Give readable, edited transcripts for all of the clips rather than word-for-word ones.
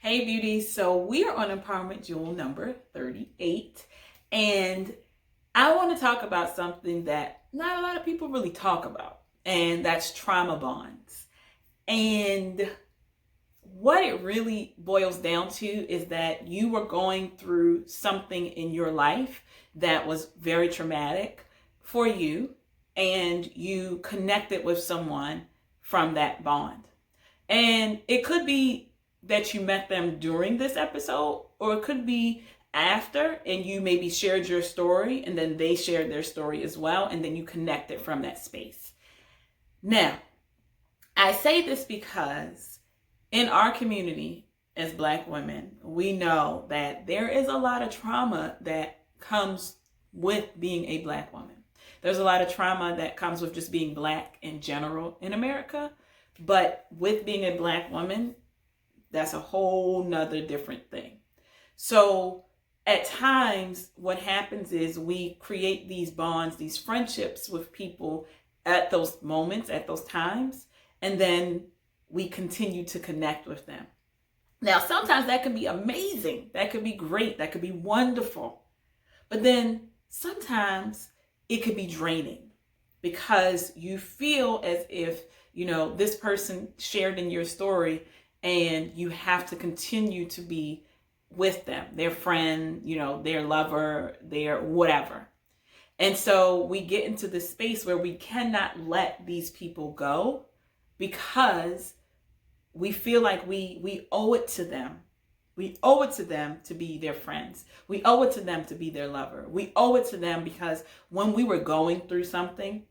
Hey beauties, so we are on Empowerment Jewel number 38, and I want to talk about something that not a lot of people really talk about, and that's trauma bonds. And what it really boils down to is that you were going through something in your life that was very traumatic for you, and you connected with someone from that bond. And it could be that you met them during this episode, or it could be after, and you maybe shared your story, and then they shared their story as well, and then you connected from that space. Now, I say this because in our community as Black women, we know that there is a lot of trauma that comes with being a Black woman. There's a lot of trauma that comes with just being Black in general in America. But with being a Black woman, that's a whole nother different thing. So at times, what happens is we create these bonds, these friendships with people at those moments, at those times, and then we continue to connect with them. Now, sometimes that can be amazing. That could be great. That could be wonderful. But then sometimes it could be draining because you feel as if this person shared in your story and you have to continue to be with them, their friend, their lover, their whatever. And so we get into this space where we cannot let these people go because we feel like we owe it to them. We owe it to them to be their friends. We owe it to them to be their lover. We owe it to them because when we were going through something,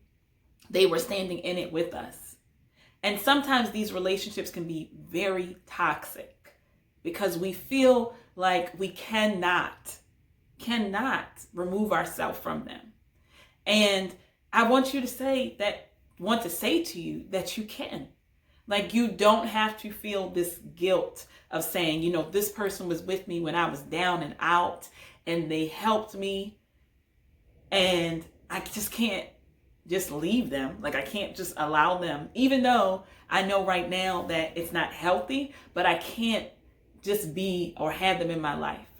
they were standing in it with us. And sometimes these relationships can be very toxic because we feel like we cannot remove ourselves from them. And I want to say to you that you can. Like, you don't have to feel this guilt of saying, this person was with me when I was down and out and they helped me, and I just can't just leave them. Like, I can't just allow them, even though I know right now that it's not healthy, but I can't just be or have them in my life.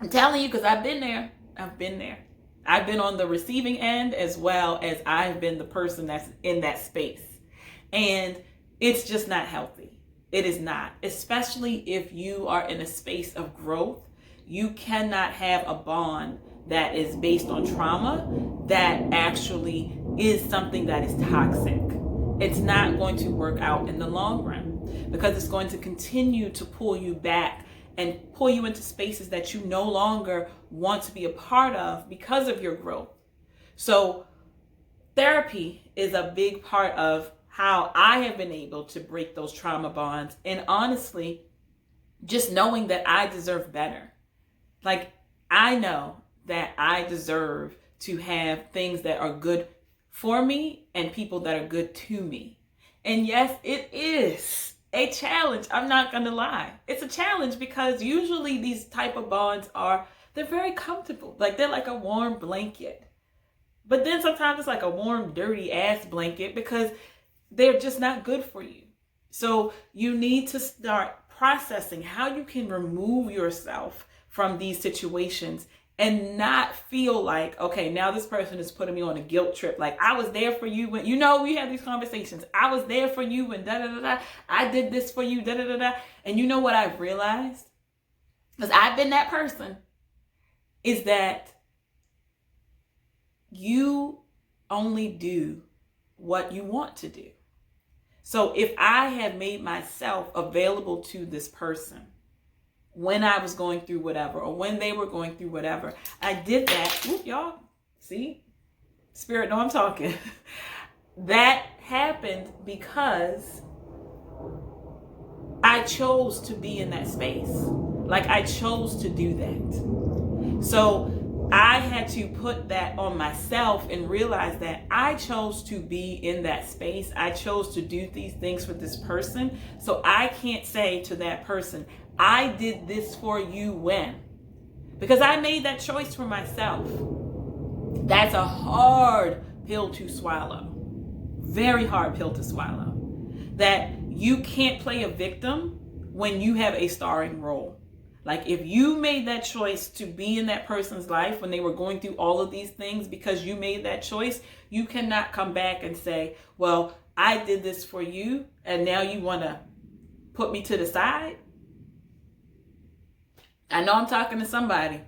I'm telling you, because I've been there. I've been on the receiving end as well as I've been the person that's in that space. And it's just not healthy. It is not, especially if you are in a space of growth. You cannot have a bond that is based on trauma that actually is something that is toxic. It's not going to work out in the long run because it's going to continue to pull you back and pull you into spaces that you no longer want to be a part of because of your growth. So therapy is a big part of how I have been able to break those trauma bonds. And honestly, just knowing that I deserve better. Like, I know that I deserve to have things that are good for me and people that are good to me. And yes, it is a challenge. I'm not going to lie. It's a challenge because usually these type of bonds they're very comfortable. Like, they're like a warm blanket. But then sometimes it's like a warm, dirty ass blanket because they're just not good for you. So you need to start processing how you can remove yourself from these situations and not feel like, okay, now this person is putting me on a guilt trip. Like, I was there for you when, we had these conversations. I was there for you when da-da-da-da. I did this for you, da-da-da-da. And you know what I've realized? Because I've been that person, is that you only do what you want to do. So if I have made myself available to this person when I was going through whatever, or when they were going through whatever, I did that. Ooh, y'all, see? Spirit, know I'm talking. That happened because I chose to be in that space. Like, I chose to do that. So I had to put that on myself and realize that I chose to be in that space. I chose to do these things for this person. So I can't say to that person, I did this for you when. Because I made that choice for myself. That's a hard pill to swallow. Very hard pill to swallow. That you can't play a victim when you have a starring role. Like if you made that choice to be in that person's life when they were going through all of these things because you made that choice, you cannot come back and say, well, I did this for you and now you want to put me to the side. I know I'm talking to somebody,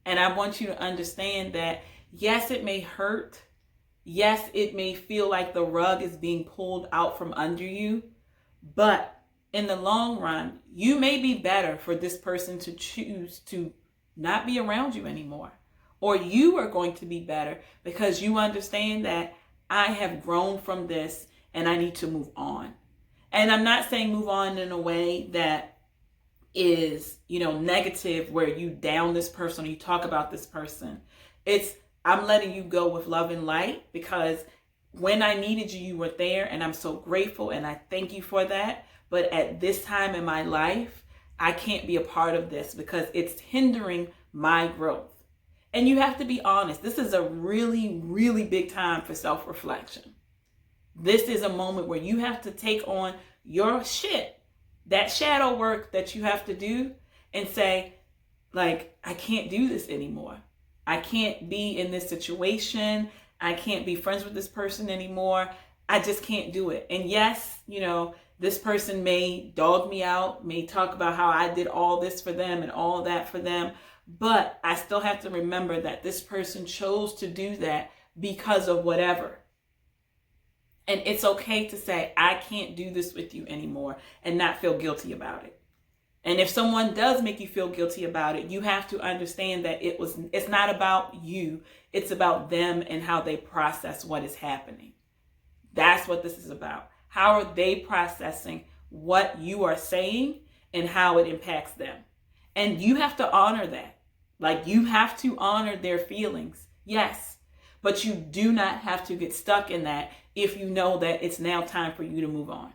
and I want you to understand that yes, it may hurt. Yes, it may feel like the rug is being pulled out from under you, but in the long run, you may be better for this person to choose to not be around you anymore. Or you are going to be better because you understand that I have grown from this and I need to move on. And I'm not saying move on in a way that is, negative, where you down this person or you talk about this person. I'm letting you go with love and light, because when I needed you, you were there, and I'm so grateful and I thank you for that. But at this time in my life, I can't be a part of this because it's hindering my growth. And you have to be honest. This is a really, really big time for self-reflection. This is a moment where you have to take on your shit, that shadow work that you have to do, and say, like, I can't do this anymore. I can't be in this situation. I can't be friends with this person anymore. I just can't do it. And yes, this person may dog me out, may talk about how I did all this for them and all that for them, but I still have to remember that this person chose to do that because of whatever. And it's okay to say, I can't do this with you anymore, and not feel guilty about it. And if someone does make you feel guilty about it, you have to understand that it's not about you. It's about them and how they process what is happening. That's what this is about. How are they processing what you are saying and how it impacts them? And you have to honor that. Like, you have to honor their feelings. Yes. But you do not have to get stuck in that if you know that it's now time for you to move on.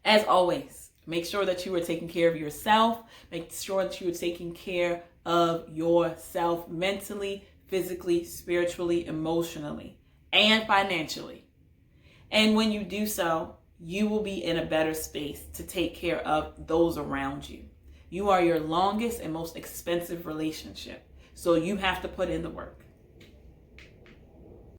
As always, make sure that you are taking care of yourself. Make sure that you are taking care of yourself mentally, physically, spiritually, emotionally, and financially. And when you do so, you will be in a better space to take care of those around you. You are your longest and most expensive relationship. So you have to put in the work.